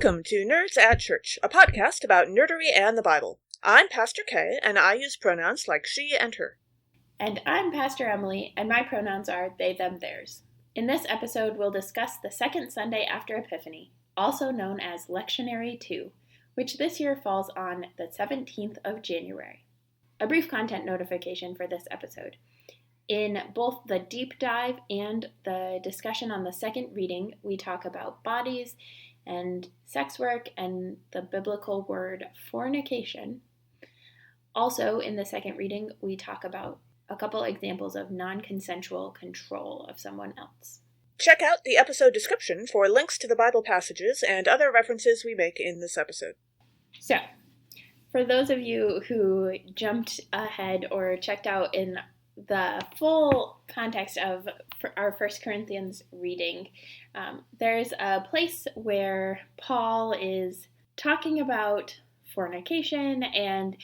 Welcome to Nerds at Church, a podcast about nerdery and the Bible. I'm Pastor Kay, and I use pronouns like she and her. And I'm Pastor Emily, and my pronouns are they, them, theirs. In this episode, we'll discuss the second Sunday after Epiphany, also known as Lectionary 2, which this year falls on the 17th of January. A brief content notification for this episode. In both the deep dive and the discussion on the second reading, we talk about bodies and sex work and the biblical word fornication. Also, in the second reading, we talk about a couple examples of non-consensual control of someone else. Check out the episode description for links to the Bible passages and other references we make in this episode. So, for those of you who jumped ahead or checked out in the full context of our 1 Corinthians reading, there's a place where Paul is talking about fornication, and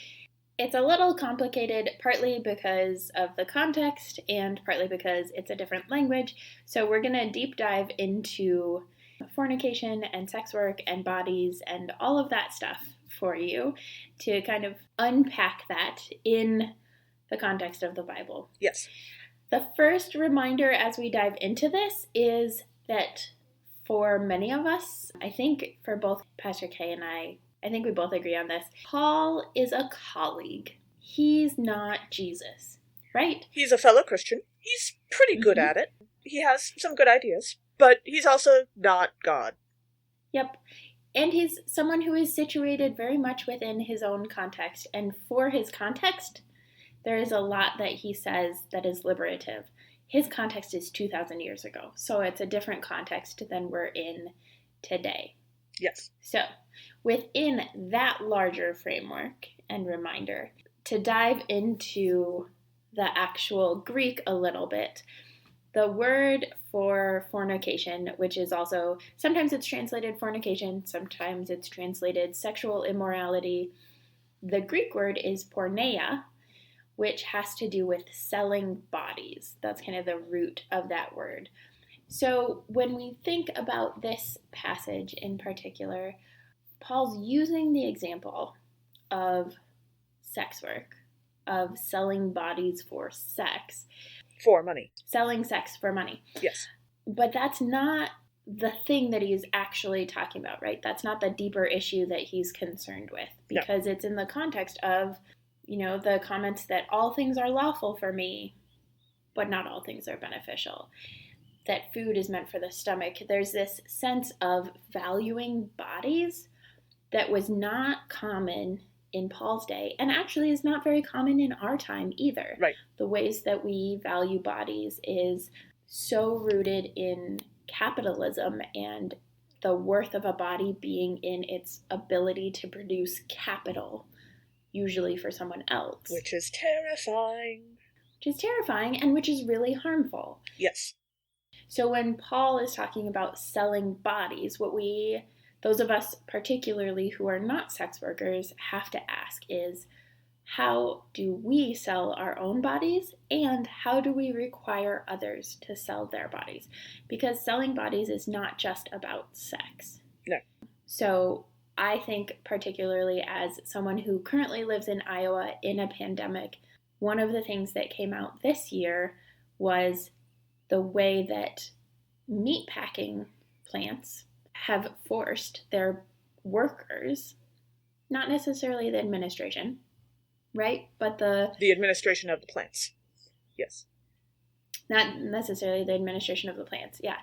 it's a little complicated, partly because of the context and partly because it's a different language. So we're going to deep dive into fornication and sex work and bodies and all of that stuff for you to kind of unpack that in the context of the Bible. Yes. The first reminder as we dive into this is that for many of us, I think for both Pastor Kay and I think we both agree on this, Paul is a colleague. He's not Jesus, right? He's a fellow Christian. He's pretty good at it. He has some good ideas, but he's also not God. Yep. And he's someone who is situated very much within his own context. And for his context, there is a lot that he says that is liberative. His context is 2,000 years ago, so it's a different context than we're in today. Yes. So, within that larger framework and reminder, to dive into the actual Greek a little bit, the word for fornication, which is also, sometimes it's translated fornication, sometimes it's translated sexual immorality. The Greek word is porneia, which has to do with selling bodies. That's kind of the root of that word. So when we think about this passage in particular, Paul's using the example of sex work, of selling bodies for sex. For money. Selling sex for money. Yes. But that's not the thing that he's actually talking about, right? That's not the deeper issue that he's concerned with, because it's in the context of, the comments that all things are lawful for me, but not all things are beneficial. That food is meant for the stomach. There's this sense of valuing bodies that was not common in Paul's day, and actually is not very common in our time either. Right. The ways that we value bodies is so rooted in capitalism and the worth of a body being in its ability to produce capital, usually for someone else. Which is terrifying. And which is really harmful. Yes. So when Paul is talking about selling bodies, those of us particularly who are not sex workers, have to ask is, how do we sell our own bodies, and how do we require others to sell their bodies? Because selling bodies is not just about sex. No. So I think particularly as someone who currently lives in Iowa in a pandemic, one of the things that came out this year was the way that meatpacking plants have forced their workers, not necessarily the administration, right? But the administration of the plants. Yes. Not necessarily the administration of the plants, yeah.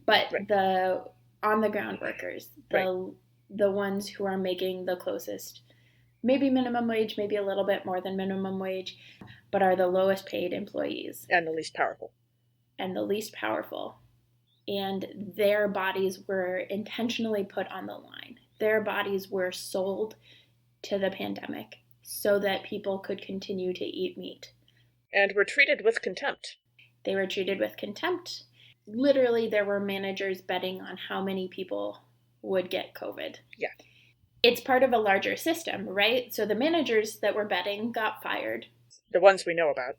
But right. The on-the-ground workers, the ones who are making the closest, maybe minimum wage, maybe a little bit more than minimum wage, but are the lowest paid employees. And the least powerful. And their bodies were intentionally put on the line. Their bodies were sold to the pandemic so that people could continue to eat meat. And were treated with contempt. They were treated with contempt. Literally, there were managers betting on how many people would get COVID. Yeah. It's part of a larger system, right? So the managers that were betting got fired. The ones we know about.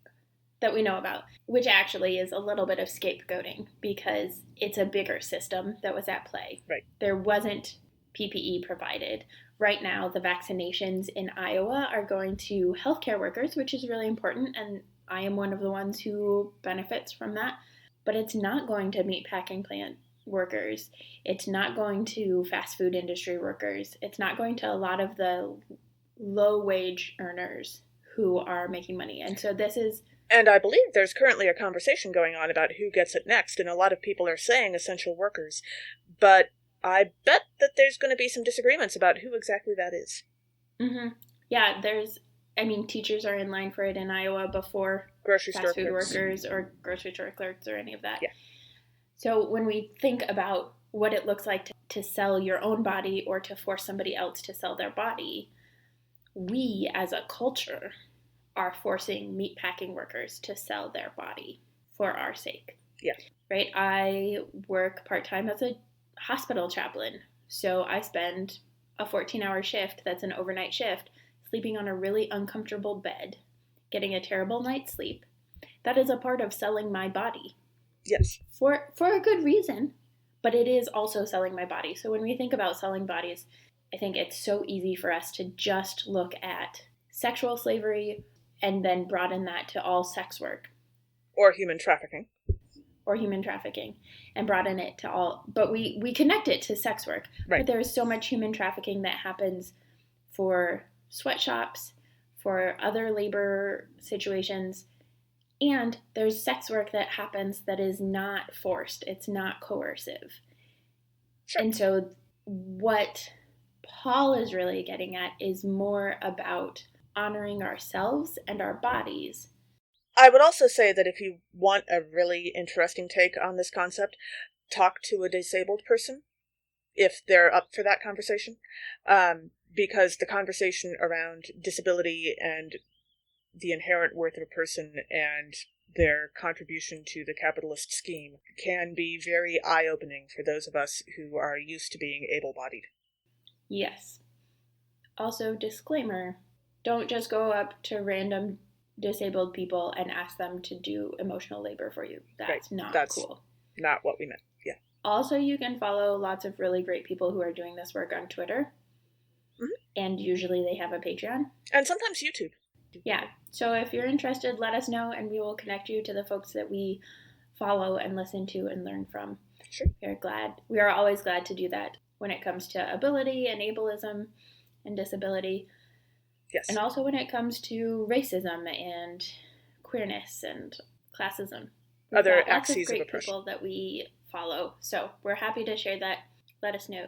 Which actually is a little bit of scapegoating because it's a bigger system that was at play. Right. There wasn't PPE provided. Right now, the vaccinations in Iowa are going to healthcare workers, which is really important, and I am one of the ones who benefits from that. But it's not going to meatpacking plant workers. It's not going to fast food industry workers. It's not going to a lot of the low-wage earners who are making money. And so this is... And I believe there's currently a conversation going on about who gets it next, and a lot of people are saying essential workers. But I bet that there's going to be some disagreements about who exactly that is. Mm-hmm. Yeah, teachers are in line for it in Iowa before grocery fast store food clerks. Workers or grocery store clerks or any of that. Yeah. So when we think about what it looks like to sell your own body or to force somebody else to sell their body, we as a culture are forcing meatpacking workers to sell their body for our sake. Yeah. Right? I work part-time as a hospital chaplain. So I spend a 14-hour shift that's an overnight shift sleeping on a really uncomfortable bed, getting a terrible night's sleep. That is a part of selling my body. Yes. For a good reason, but it is also selling my body. So when we think about selling bodies, I think it's so easy for us to just look at sexual slavery and then broaden that to all sex work. Or human trafficking. And broaden it to all, but we connect it to sex work. Right. But there is so much human trafficking that happens for sweatshops, for other labor situations, and there's sex work that happens that is not forced, it's not coercive. Sure. And so what Paul is really getting at is more about honoring ourselves and our bodies. I would also say that if you want a really interesting take on this concept, talk to a disabled person, if they're up for that conversation, because the conversation around disability and the inherent worth of a person and their contribution to the capitalist scheme can be very eye-opening for those of us who are used to being able-bodied. Yes. Also, disclaimer, don't just go up to random disabled people and ask them to do emotional labor for you. That's cool. Not what we meant. Yeah. Also, you can follow lots of really great people who are doing this work on Twitter. Mm-hmm. And usually they have a Patreon. And sometimes YouTube. Yeah. So if you're interested, let us know and we will connect you to the folks that we follow and listen to and learn from. Sure. We are always glad to do that when it comes to ability and ableism and disability. Yes. And also when it comes to racism and queerness and classism. Other axes of oppression. Lots of great people that we follow. So we're happy to share that. Let us know.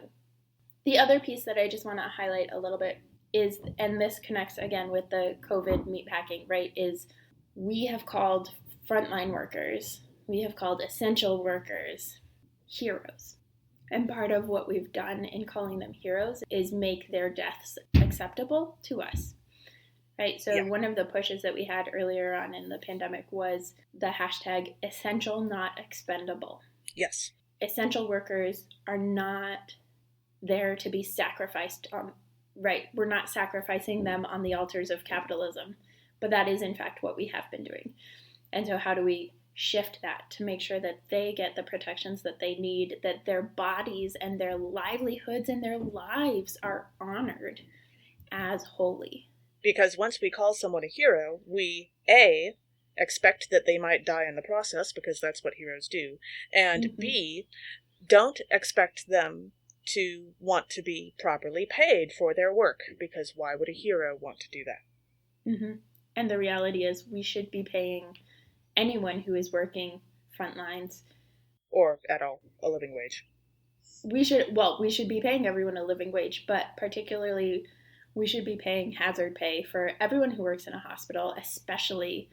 The other piece that I just want to highlight a little bit is, and this connects again with the COVID meatpacking, right, is we have called frontline workers, we have called essential workers heroes. And part of what we've done in calling them heroes is make their deaths acceptable to us, right? So One of the pushes that we had earlier on in the pandemic was the hashtag essential, not expendable. Yes. Essential workers are not there to be sacrificed on, right? We're not sacrificing them on the altars of capitalism, but that is in fact what we have been doing. And so how do we shift that to make sure that they get the protections that they need, that their bodies and their livelihoods and their lives are honored as holy? Because once we call someone a hero, we, A, expect that they might die in the process, because that's what heroes do, and B, don't expect them to want to be properly paid for their work, because why would a hero want to do that? Mm-hmm. And the reality is we should be paying anyone who is working front lines, or at all, a living wage. We should be paying everyone a living wage, but particularly we should be paying hazard pay for everyone who works in a hospital, especially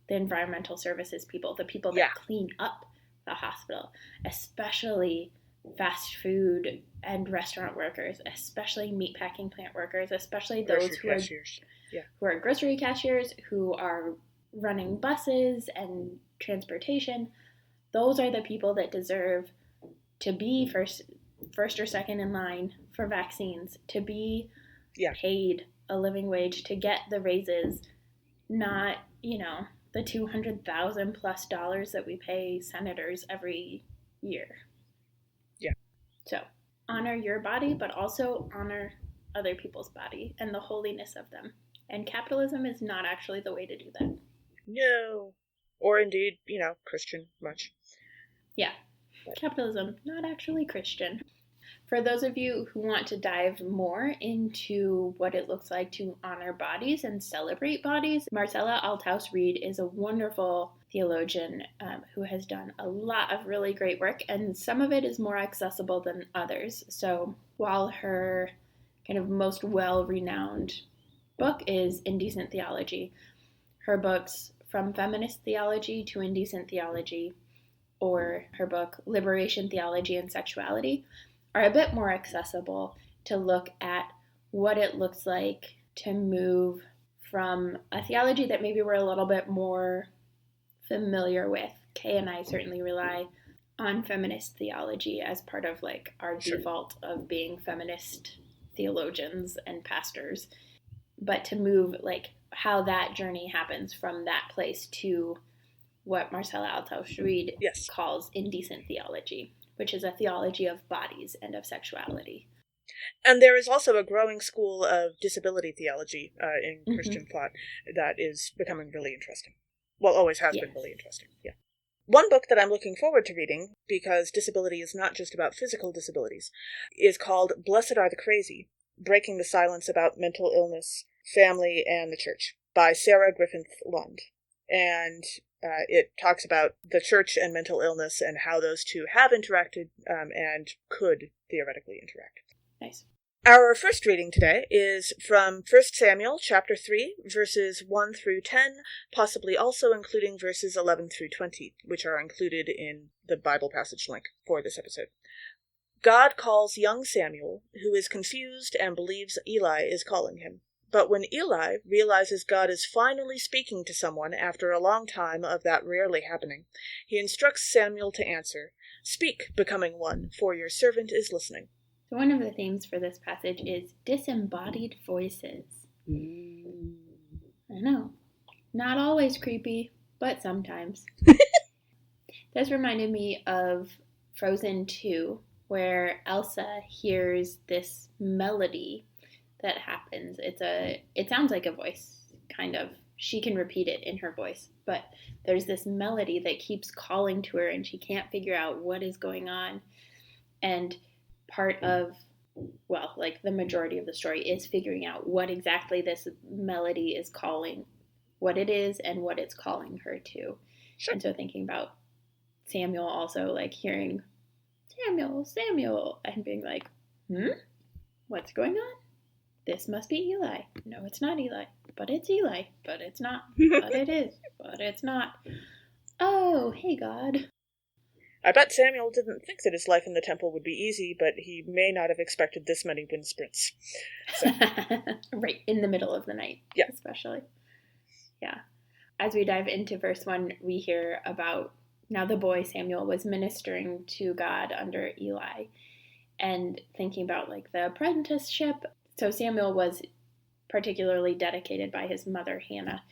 the environmental services people, the people that clean up the hospital, especially fast food and restaurant workers, especially meatpacking plant workers, especially those who are grocery cashiers, who are running buses and transportation. Those are the people that deserve to be first or second in line for vaccines, to be paid a living wage, to get the raises, not, the $200,000 plus that we pay senators every year. Yeah. So, honor your body, but also honor other people's body and the holiness of them. And capitalism is not actually the way to do that. No. Or indeed, Christian much. Yeah. Capitalism, not actually Christian. For those of you who want to dive more into what it looks like to honor bodies and celebrate bodies, Marcella Althaus-Reed is a wonderful theologian who has done a lot of really great work, and some of it is more accessible than others. So while her kind of most well-renowned book is Indecent Theology, her books From Feminist Theology to Indecent Theology, or her book Liberation, Theology and Sexuality, are a bit more accessible to look at what it looks like to move from a theology that maybe we're a little bit more familiar with. Kay and I certainly rely on feminist theology as part of like our default of being feminist theologians and pastors, but to move like how that journey happens from that place to what Marcella Althaus-Reed calls indecent theology, which is a theology of bodies and of sexuality. And there is also a growing school of disability theology in Christian thought that is becoming really interesting. Well, always has been really interesting, yeah. One book that I'm looking forward to reading, because disability is not just about physical disabilities, is called Blessed Are the Crazy, Breaking the Silence About Mental Illness, Family, and the Church, by Sarah Griffith Lund. And it talks about the church and mental illness and how those two have interacted and could theoretically interact. Nice. Our first reading today is from 1 Samuel chapter 3, verses 1 through 10, possibly also including verses 11 through 20, which are included in the Bible passage link for this episode. God calls young Samuel, who is confused and believes Eli is calling him. But when Eli realizes God is finally speaking to someone after a long time of that rarely happening, he instructs Samuel to answer, "Speak, becoming one, for your servant is listening." So one of the themes for this passage is disembodied voices. I know. Not always creepy, but sometimes. This reminded me of Frozen 2, where Elsa hears this melody that happens. It sounds like a voice, kind of. She can repeat it in her voice, but there's this melody that keeps calling to her and she can't figure out what is going on. And part of, well, like the majority of the story is figuring out what exactly this melody is calling, what it is and what it's calling her to. Sure. And so thinking about Samuel also like hearing Samuel, Samuel, and being like, what's going on? This must be Eli. No, it's not Eli. But it's Eli. But it's not. But it is. But it's not. Oh, hey, God. I bet Samuel didn't think that his life in the temple would be easy, but he may not have expected this many wind sprints. So. Right, in the middle of the night. Yeah. Especially. Yeah. As we dive into verse 1, we hear about now the boy Samuel was ministering to God under Eli and thinking about like the apprenticeship. So Samuel was particularly dedicated by his mother, Hannah,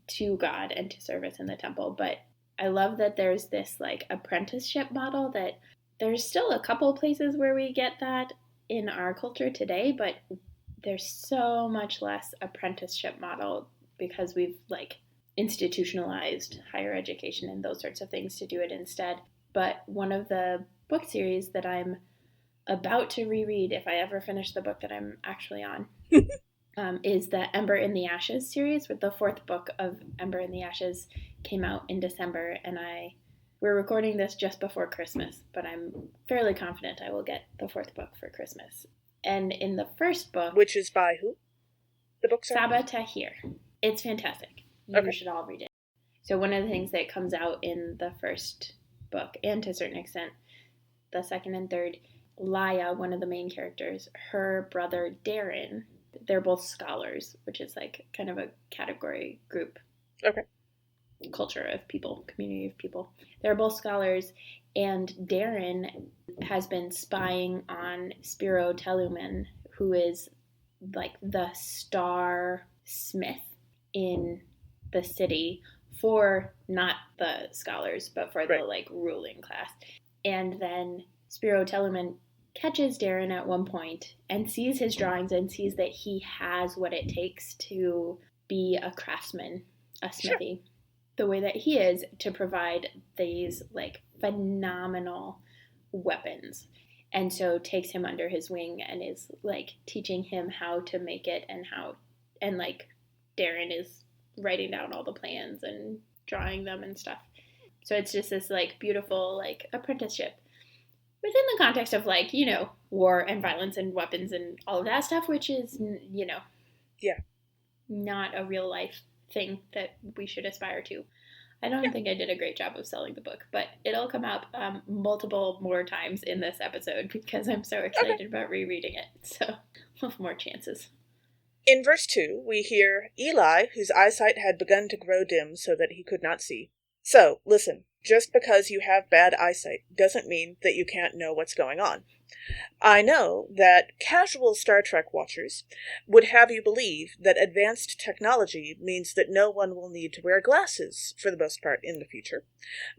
to God and to service in the temple. But I love that there's this like apprenticeship model that there's still a couple places where we get that in our culture today, but there's so much less apprenticeship model because we've like institutionalized higher education and those sorts of things to do it instead. But one of the book series that I'm about to reread, if I ever finish the book that I'm actually on, is the Ember in the Ashes series, with the fourth book of Ember in the Ashes came out in December, and we're recording this just before Christmas, but I'm fairly confident I will get the fourth book for Christmas. And in the first book... Which is by who? The book's Saba Tahir. It's fantastic. You should all read it. So one of the things that comes out in the first book, and to a certain extent the second and third, Laya, one of the main characters, her brother Darren, they're both scholars, which is like kind of a category group. Okay. Culture of people, community of people. They're both scholars, and Darren has been spying on Spiro Teluman, who is like the star smith in the city for not the scholars, but for the like ruling class. And then Spiro Teluman catches Darren at one point and sees his drawings and sees that he has what it takes to be a craftsman, a smithy, the way that he is, to provide these like phenomenal weapons. And so takes him under his wing and is like teaching him how to make it, and like Darren is writing down all the plans and drawing them and stuff. So it's just this like beautiful like apprenticeship within the context of like, you know, war and violence and weapons and all of that stuff, which is, you know, not a real life thing that we should aspire to. I don't think I did a great job of selling the book, but it'll come out multiple more times in this episode because I'm so excited about rereading it. So we'll have more chances. In verse 2, we hear Eli, whose eyesight had begun to grow dim so that he could not see. So, listen, just because you have bad eyesight doesn't mean that you can't know what's going on. I know that casual Star Trek watchers would have you believe that advanced technology means that no one will need to wear glasses, for the most part, in the future.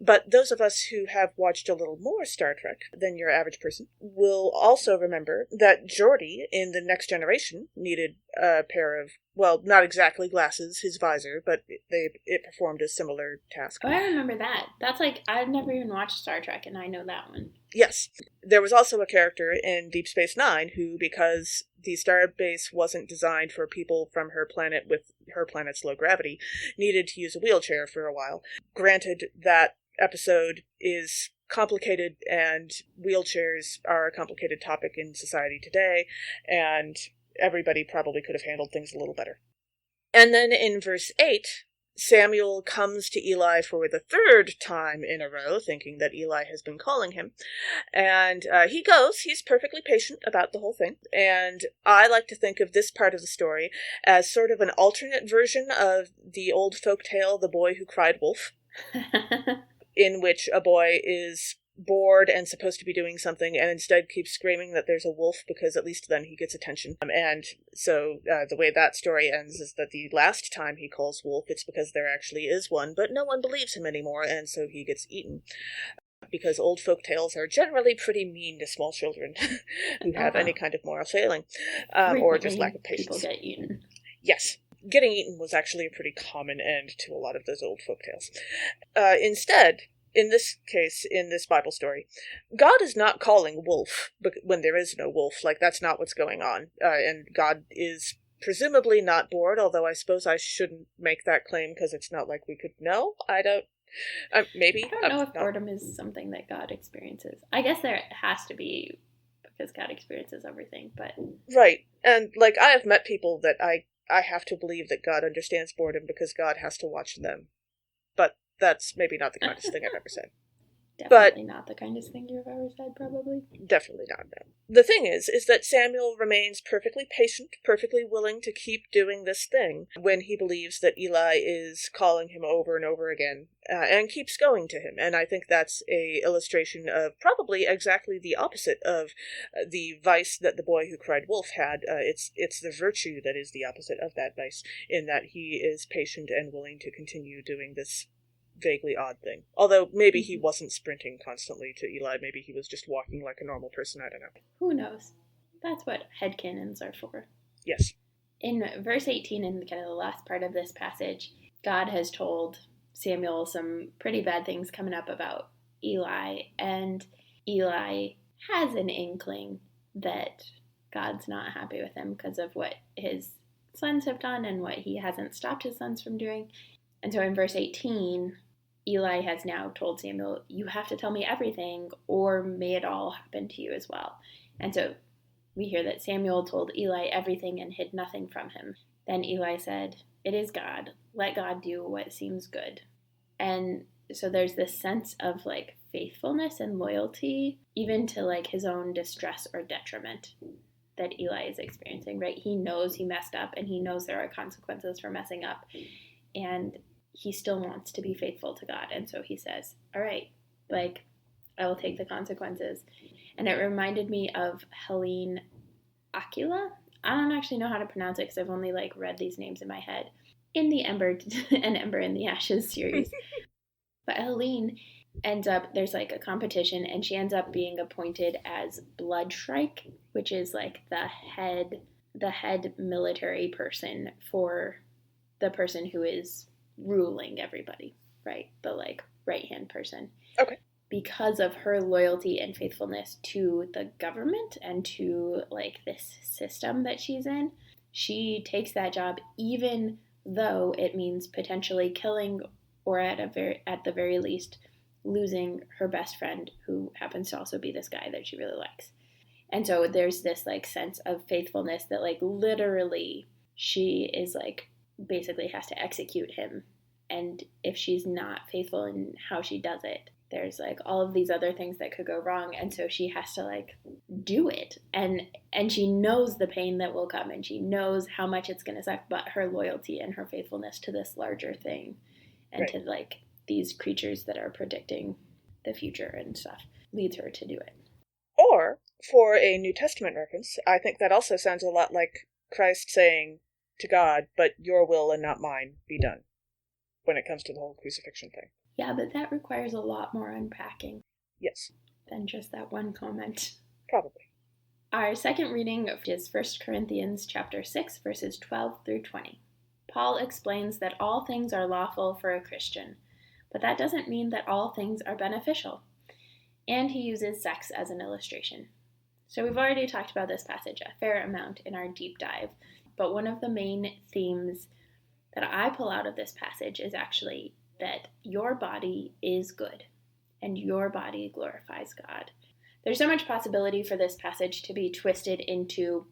But those of us who have watched a little more Star Trek than your average person will also remember that Geordi in The Next Generation needed a pair of, well, not exactly glasses, his visor, but it performed a similar task. Oh, I remember that. That's like, I've never even watched Star Trek, and I know that one. Yes. There was also a character in Deep Space Nine who, because the starbase wasn't designed for people from her planet with her planet's low gravity, needed to use a wheelchair for a while. Granted, that episode is complicated, and wheelchairs are a complicated topic in society today, and everybody probably could have handled things a little better. And then in verse 8, Samuel comes to Eli for the third time in a row, thinking that Eli has been calling him. And he goes. He's perfectly patient about the whole thing. And I like to think of this part of the story as sort of an alternate version of the old folk tale, The Boy Who Cried Wolf, in which a boy is bored and supposed to be doing something and instead keeps screaming that there's a wolf because at least then he gets attention. And so the way that story ends is that the last time he calls wolf, it's because there actually is one, but no one believes him anymore, and so he gets eaten. Because old folk tales are generally pretty mean to small children who have any kind of moral failing, or just lack of patience. People get eaten. Yes. Getting eaten was actually a pretty common end to a lot of those old folk tales. Instead, in this case, in this Bible story, God is not calling wolf when there is no wolf. Like, that's not what's going on. And God is presumably not bored, although I suppose I shouldn't make that claim because it's not like we could know. Maybe. I don't know if boredom is something that God experiences. I guess there has to be, because God experiences everything, but... Right. And, like, I have met people that I have to believe that God understands boredom because God has to watch them. But that's maybe not the kindest thing I've ever said. Definitely not the kindest thing you've ever said, probably. Definitely not, no. The thing is that Samuel remains perfectly patient, perfectly willing to keep doing this thing when he believes that Eli is calling him over and over again, and keeps going to him. And I think that's a illustration of probably exactly the opposite of the vice that the boy who cried wolf had. It's the virtue that is the opposite of that vice, in that he is patient and willing to continue doing this vaguely odd thing. Although maybe he wasn't sprinting constantly to Eli. Maybe he was just walking like a normal person. I don't know. Who knows? That's what headcanons are for. Yes. In verse 18, in kind of the last part of this passage, God has told Samuel some pretty bad things coming up about Eli, and Eli has an inkling that God's not happy with him because of what his sons have done and what he hasn't stopped his sons from doing. And so in verse 18, Eli has now told Samuel, you have to tell me everything, or may it all happen to you as well. And so we hear that Samuel told Eli everything and hid nothing from him. Then Eli said, it is God. Let God do what seems good. And so there's this sense of like faithfulness and loyalty, even to like his own distress or detriment that Eli is experiencing, right? He knows he messed up and he knows there are consequences for messing up. And he still wants to be faithful to God. And so he says, all right, like, I will take the consequences. And it reminded me of Helene Aquila. I don't actually know how to pronounce it because I've only, like, read these names in my head in the Ember and Ember in the Ashes series. But Helene ends up, there's like a competition, and she ends up being appointed as blood shrike, which is like the head military person for the person who is ruling everybody, right? The like right-hand person. Okay. Because of her loyalty and faithfulness to the government and to like this system that she's in, she takes that job even though it means potentially killing or at the very least losing her best friend, who happens to also be this guy that she really likes. And so there's this like sense of faithfulness that like literally she is like basically has to execute him. And if she's not faithful in how she does it, there's like all of these other things that could go wrong. And so she has to like do it. And she knows the pain that will come, and she knows how much it's going to suck, but her loyalty and her faithfulness to this larger thing and Right. to like these creatures that are predicting the future and stuff leads her to do it. Or, for a New Testament reference, I think that also sounds a lot like Christ saying to God, but your will and not mine be done, when it comes to the whole crucifixion thing. Yeah, but that requires a lot more unpacking. Yes. Than just that one comment. Probably. Our second reading is 1 Corinthians chapter 6, verses 12 through 20. Paul explains that all things are lawful for a Christian, but that doesn't mean that all things are beneficial. And he uses sex as an illustration. So we've already talked about this passage a fair amount in our deep dive, but one of the main themes that I pull out of this passage is actually that your body is good and your body glorifies God. There's so much possibility for this passage to be twisted into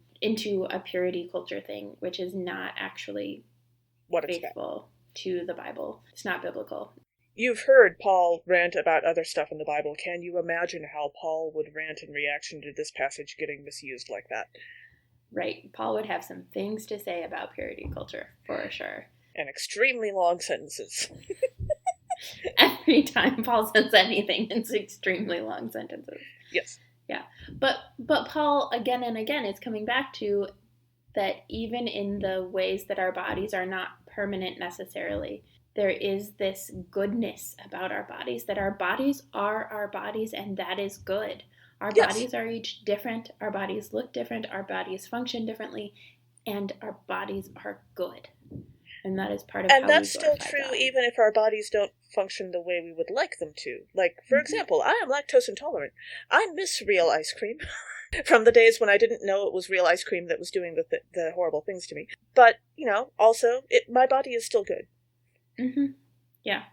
a purity culture thing, which is not actually faithful to the Bible. It's not biblical. You've heard Paul rant about other stuff in the Bible. Can you imagine how Paul would rant in reaction to this passage getting misused like that? Right. Paul would have some things to say about purity culture, for sure. And extremely long sentences. Every time Paul says anything, it's extremely long sentences. Yes. Yeah. But Paul, again and again, is coming back to that even in the ways that our bodies are not permanent necessarily, there is this goodness about our bodies, that our bodies are our bodies, and that is good. Our bodies are each different. Our bodies look different. Our bodies function differently, and our bodies are good. And that is part of how we glorify God. And that's still true even if our bodies don't function the way we would like them to. Like, for example, I am lactose intolerant. I miss real ice cream from the days when I didn't know it was real ice cream that was doing the horrible things to me. But, also, my body is still good. Mm-hmm. Yeah.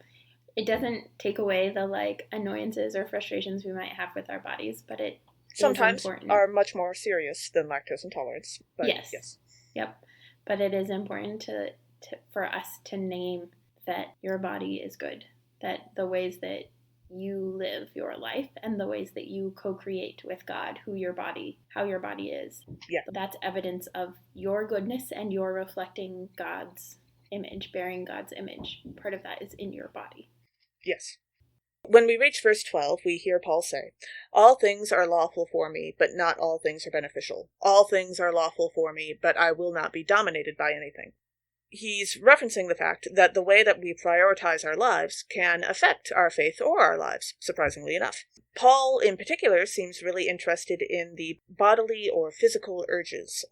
It doesn't take away the, like, annoyances or frustrations we might have with our bodies, but it sometimes are much more serious than lactose intolerance. But yes. Yep. But it is important for us to name that your body is good, that the ways that you live your life and the ways that you co-create with God how your body is. Yeah. That's evidence of your goodness and your reflecting God's image, bearing God's image. Part of that is in your body. Yes. When we reach verse 12, we hear Paul say, all things are lawful for me, but not all things are beneficial. All things are lawful for me, but I will not be dominated by anything. He's referencing the fact that the way that we prioritize our lives can affect our faith or our lives, surprisingly enough. Paul, in particular, seems really interested in the bodily or physical urges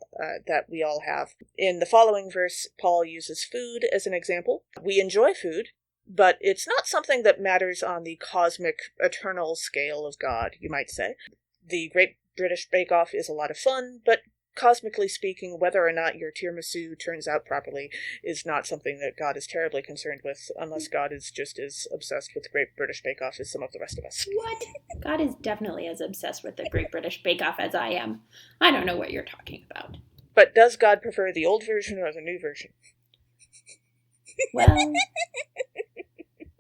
that we all have. In the following verse, Paul uses food as an example. We enjoy food, but it's not something that matters on the cosmic, eternal scale of God, you might say. The Great British Bake Off is a lot of fun, but cosmically speaking, whether or not your tiramisu turns out properly is not something that God is terribly concerned with, unless God is just as obsessed with the Great British Bake Off as some of the rest of us. What? God is definitely as obsessed with the Great British Bake Off as I am. I don't know what you're talking about. But does God prefer the old version or the new version? Well,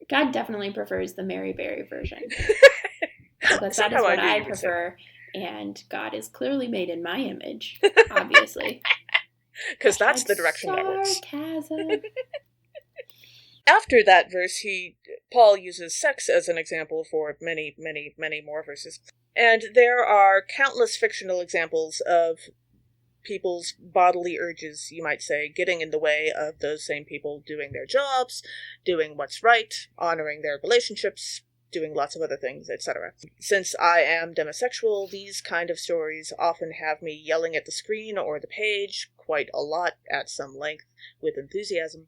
God definitely prefers the Mary Berry version. Because that is what I prefer. And God is clearly made in my image, obviously. Because that's the direction that works. Sarcasm. After that verse, Paul uses sex as an example for many, many, many more verses. And there are countless fictional examples of people's bodily urges, you might say, getting in the way of those same people doing their jobs, doing what's right, honoring their relationships, doing lots of other things, etc. Since I am demisexual, these kind of stories often have me yelling at the screen or the page quite a lot at some length with enthusiasm.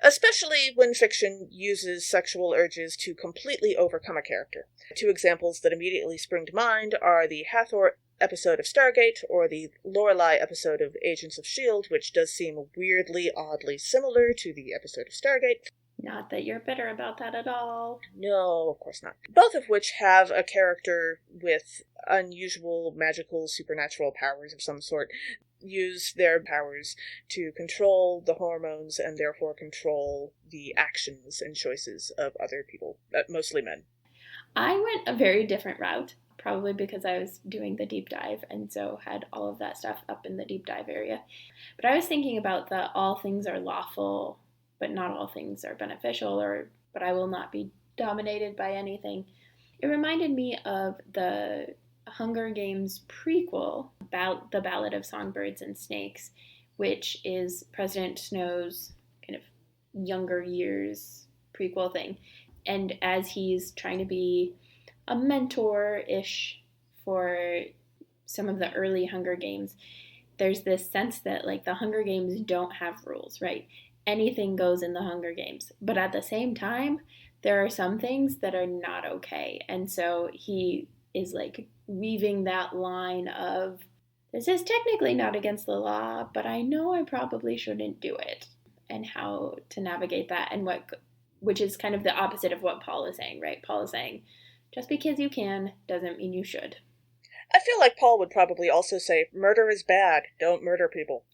Especially when fiction uses sexual urges to completely overcome a character. Two examples that immediately spring to mind are the Hathor episode of Stargate or the Lorelei episode of Agents of S.H.I.E.L.D., which does seem weirdly, oddly similar to the episode of Stargate. Not that you're bitter about that at all. No, of course not. Both of which have a character with unusual, magical, supernatural powers of some sort. Use their powers to control the hormones and therefore control the actions and choices of other people, mostly men. I went a very different route, probably because I was doing the deep dive and so had all of that stuff up in the deep dive area. But I was thinking about the all things are lawful, but not all things are beneficial, but I will not be dominated by anything. It reminded me of the Hunger Games prequel about the Ballad of Songbirds and Snakes, which is President Snow's kind of younger years prequel thing. And as he's trying to be a mentor-ish for some of the early Hunger Games, there's this sense that like the Hunger Games don't have rules, right? Anything goes in the Hunger Games. But at the same time, there are some things that are not okay. And so he is like weaving that line of, this is technically not against the law, but I know I probably shouldn't do it, and how to navigate that, and which is kind of the opposite of what Paul is saying, right? Paul is saying, just because you can doesn't mean you should. I feel like Paul would probably also say, murder is bad, don't murder people.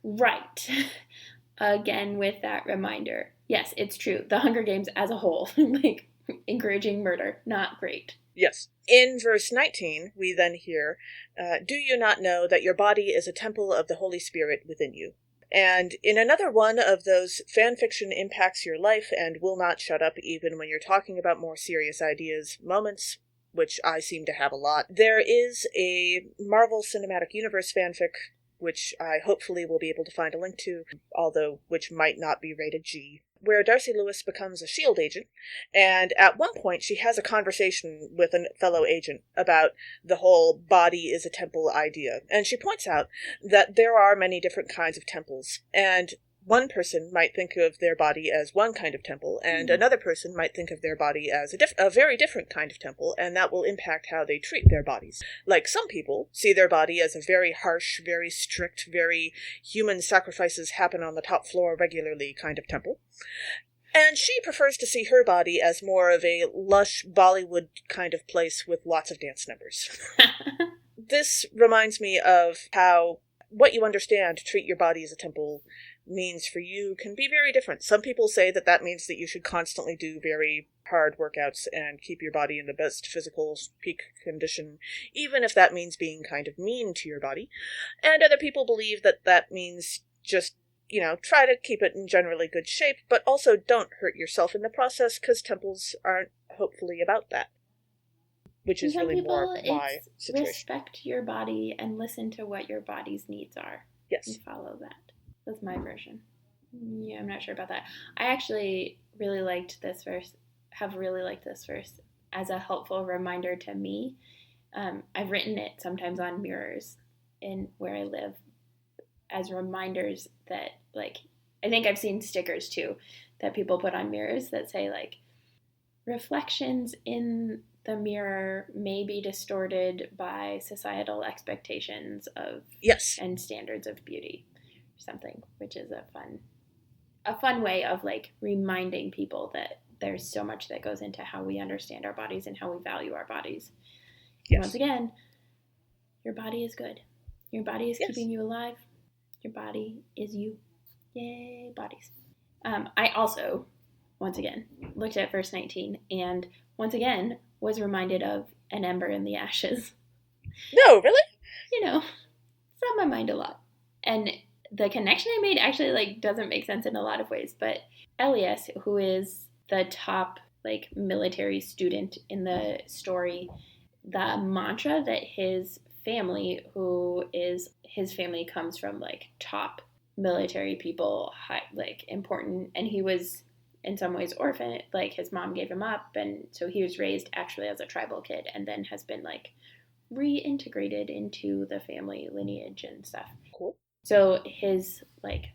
Right. Again, with that reminder. Yes, it's true. The Hunger Games as a whole, like, encouraging murder, not great. Yes. In verse 19, we then hear, do you not know that your body is a temple of the Holy Spirit within you? And in another one of those fan fiction impacts your life and will not shut up even when you're talking about more serious ideas moments, which I seem to have a lot, there is a Marvel Cinematic Universe fanfic, which I hopefully will be able to find a link to, although which might not be rated G, where Darcy Lewis becomes a S.H.I.E.L.D. agent, and at one point she has a conversation with a fellow agent about the whole body is a temple idea, and she points out that there are many different kinds of temples, and one person might think of their body as one kind of temple, and another person might think of their body as a very different kind of temple, and that will impact how they treat their bodies. Like, some people see their body as a very harsh, very strict, very human sacrifices happen on the top floor regularly kind of temple. And she prefers to see her body as more of a lush Bollywood kind of place with lots of dance numbers. This reminds me of how what you understand to treat your body as a temple means for you can be very different. Some people say that that means that you should constantly do very hard workouts and keep your body in the best physical peak condition, even if that means being kind of mean to your body. And other people believe that that means just, try to keep it in generally good shape, but also don't hurt yourself in the process, because temples aren't hopefully about that. Which is really more my situation. Respect your body and listen to what your body's needs are. Yes. And follow that. That's my version. Yeah, I'm not sure about that. I actually really liked this verse, as a helpful reminder to me. I've written it sometimes on mirrors in where I live as reminders that, like, I think I've seen stickers too that people put on mirrors that say, like, reflections in the mirror may be distorted by societal expectations of and standards of beauty or something, which is a fun way of, like, reminding people that there's so much that goes into how we understand our bodies and how we value our bodies. Yes. Once again, your body is good. Your body is keeping you alive. Your body is you. Yay, bodies. I also, once again, looked at verse 19 and once again was reminded of an ember in the ashes. No, really? It's on my mind a lot. And the connection I made actually, like, doesn't make sense in a lot of ways, but Elias, who is the top, like, military student in the story, the mantra that his family comes from, like, top military people, high, like, important, and he was in some ways orphan, like his mom gave him up, and so he was raised actually as a tribal kid and then has been like reintegrated into the family lineage and stuff. Cool. So his like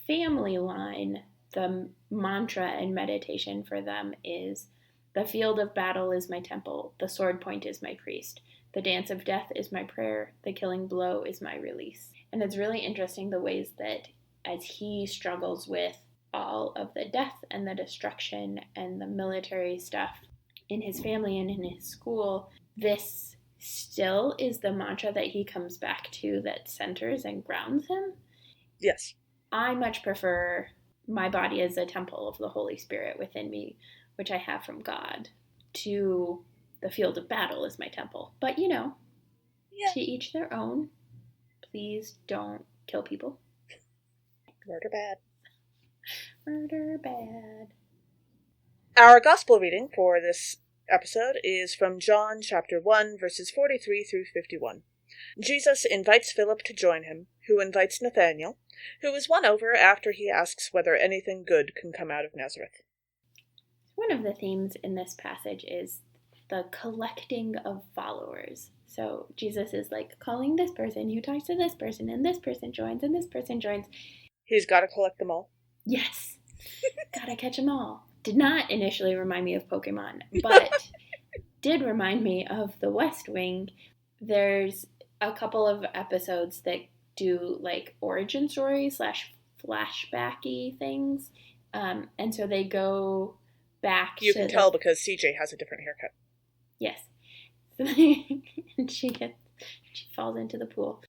family line, the mantra and meditation for them is, the field of battle is my temple, the sword point is my priest, the dance of death is my prayer, the killing blow is my release. And it's really interesting the ways that as he struggles with all of the death and the destruction and the military stuff in his family and in his school, this still is the mantra that he comes back to that centers and grounds him. Yes. I much prefer my body as a temple of the Holy Spirit within me, which I have from God, to the field of battle as my temple. But, you know, to each their own. Please don't kill people. Murder bad. Murder bad. Our gospel reading for this episode is from John chapter 1, verses 43 through 51. Jesus invites Philip to join him, who invites Nathanael, who is won over after he asks whether anything good can come out of Nazareth. One of the themes in this passage is the collecting of followers. So Jesus is like calling this person, who talks to this person, and this person joins, and this person joins. He's got to collect them all. Yes. Gotta catch them all. Did not initially remind me of Pokemon, but did remind me of the West Wing. There's a couple of episodes that do like origin story / flashbacky things. And so they go back You can tell because CJ has a different haircut. Yes. And she falls into the pool.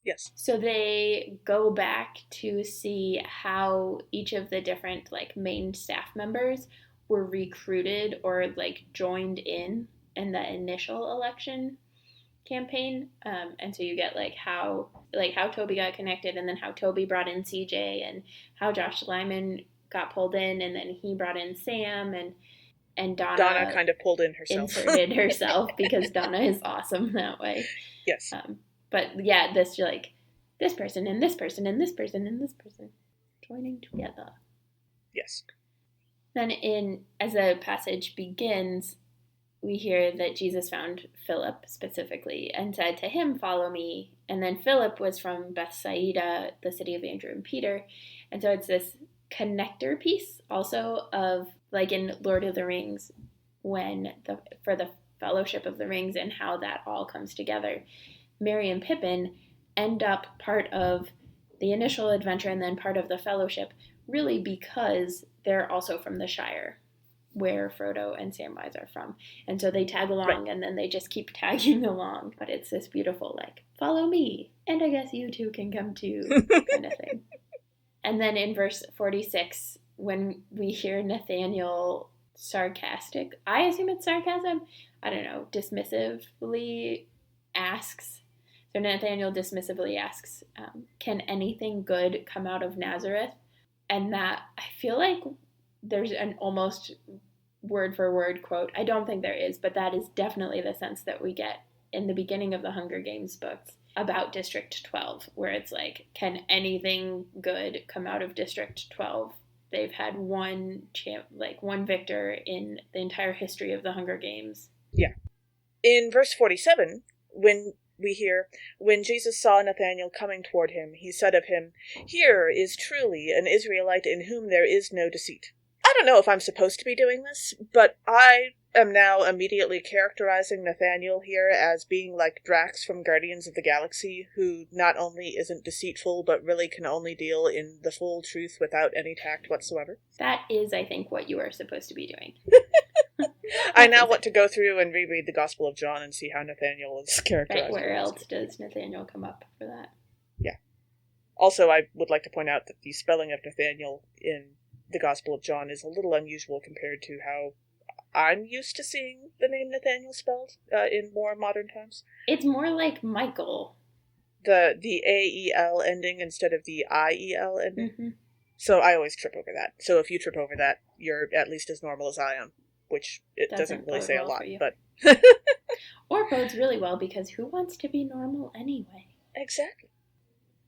Yes. So they go back to see how each of the different like main staff members were recruited or like joined in the initial election campaign. And so you get like how Toby got connected, and then how Toby brought in CJ, and how Josh Lyman got pulled in, and then he brought in Sam, and Donna kind of pulled in herself. Inserted herself because Donna is awesome that way. Yes. But yeah, this like this person and this person and this person and this person joining together. Yes. Then as the passage begins, we hear that Jesus found Philip specifically and said to him, "Follow me." And then Philip was from Bethsaida, the city of Andrew and Peter. And so it's this connector piece also of like in Lord of the Rings, when for the Fellowship of the Rings and how that all comes together. Merry and Pippin end up part of the initial adventure and then part of the Fellowship, really because they're also from the Shire, where Frodo and Samwise are from. And so they tag along, right. And then they just keep tagging along. But it's this beautiful, like, follow me, and I guess you too can come too, kind of thing. And then in verse 46, when we hear Nathanael sarcastic, I assume it's sarcasm, I don't know, dismissively asks. So Nathanael dismissively asks, can anything good come out of Nazareth? And that, I feel like there's an almost word for word quote. I don't think there is, but that is definitely the sense that we get in the beginning of the Hunger Games books about District 12, where it's like, can anything good come out of District 12? They've had one victor in the entire history of the Hunger Games. Yeah. In verse 47, when we hear, when Jesus saw Nathanael coming toward him, he said of him, "Here is truly an Israelite in whom there is no deceit." I don't know if I'm supposed to be doing this, but I am now immediately characterizing Nathanael here as being like Drax from Guardians of the Galaxy, who not only isn't deceitful, but really can only deal in the full truth without any tact whatsoever. That is, I think, what you are supposed to be doing. I now want to go through and reread the Gospel of John and see how Nathanael is characterized. Right, where else does Nathanael come up for that? Yeah. Also, I would like to point out that the spelling of Nathanael in the Gospel of John is a little unusual compared to how I'm used to seeing the name Nathanael spelled in more modern times. It's more like Michael. The A-E-L ending instead of the I-E-L ending. Mm-hmm. So I always trip over that. So if you trip over that, you're at least as normal as I am. Which it doesn't really say a lot, but... Or bodes really well, because who wants to be normal anyway? Exactly.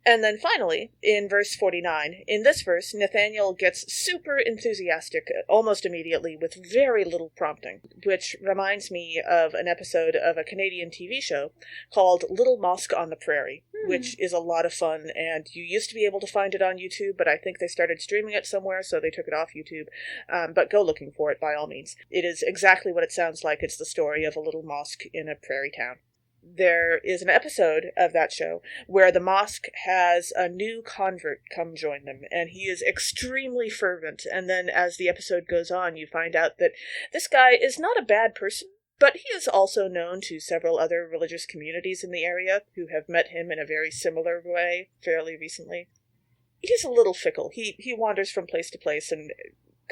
And then finally, in verse 49, in this verse, Nathaniel gets super enthusiastic almost immediately with very little prompting, which reminds me of an episode of a Canadian TV show called Little Mosque on the Prairie, which is a lot of fun, and you used to be able to find it on YouTube, but I think they started streaming it somewhere, so they took it off YouTube. But go looking for it by all means. It is exactly what it sounds like. It's the story of a little mosque in a prairie town. There is an episode of that show where the mosque has a new convert come join them, and he is extremely fervent, and then as the episode goes on, you find out that this guy is not a bad person, but he is also known to several other religious communities in the area who have met him in a very similar way fairly recently. He's a little fickle. He wanders from place to place and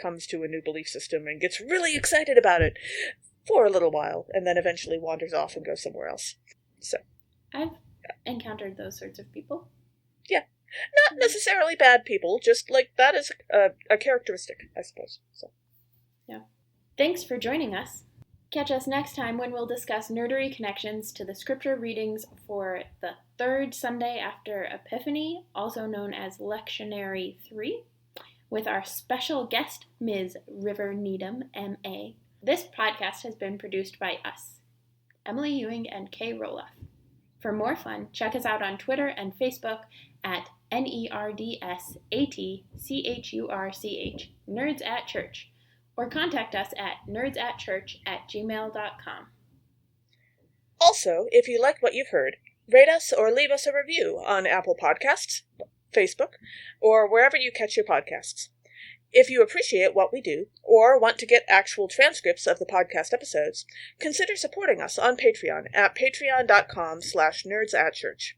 comes to a new belief system and gets really excited about it for a little while, and then eventually wanders off and goes somewhere else. So I've encountered those sorts of people. Yeah. Not necessarily bad people, just like that is a characteristic, I suppose. So yeah. Thanks for joining us. Catch us next time when we'll discuss nerdery connections to the scripture readings for the third Sunday after Epiphany, also known as Lectionary 3, with our special guest, Ms. River Needham, M.A. This podcast has been produced by us, Emily Ewing and Kay Rohloff. For more fun, check us out on Twitter and Facebook at NerdsAtChurch, NerdsAtChurch, or contact us at nerdsatchurch@gmail.com. Also, if you like what you've heard, rate us or leave us a review on Apple Podcasts, Facebook, or wherever you catch your podcasts. If you appreciate what we do, or want to get actual transcripts of the podcast episodes, consider supporting us on Patreon at patreon.com/nerdsatchurch.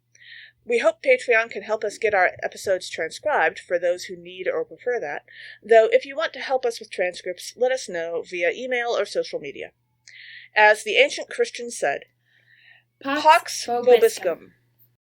We hope Patreon can help us get our episodes transcribed for those who need or prefer that, though if you want to help us with transcripts, let us know via email or social media. As the ancient Christians said, Pax vobiscum.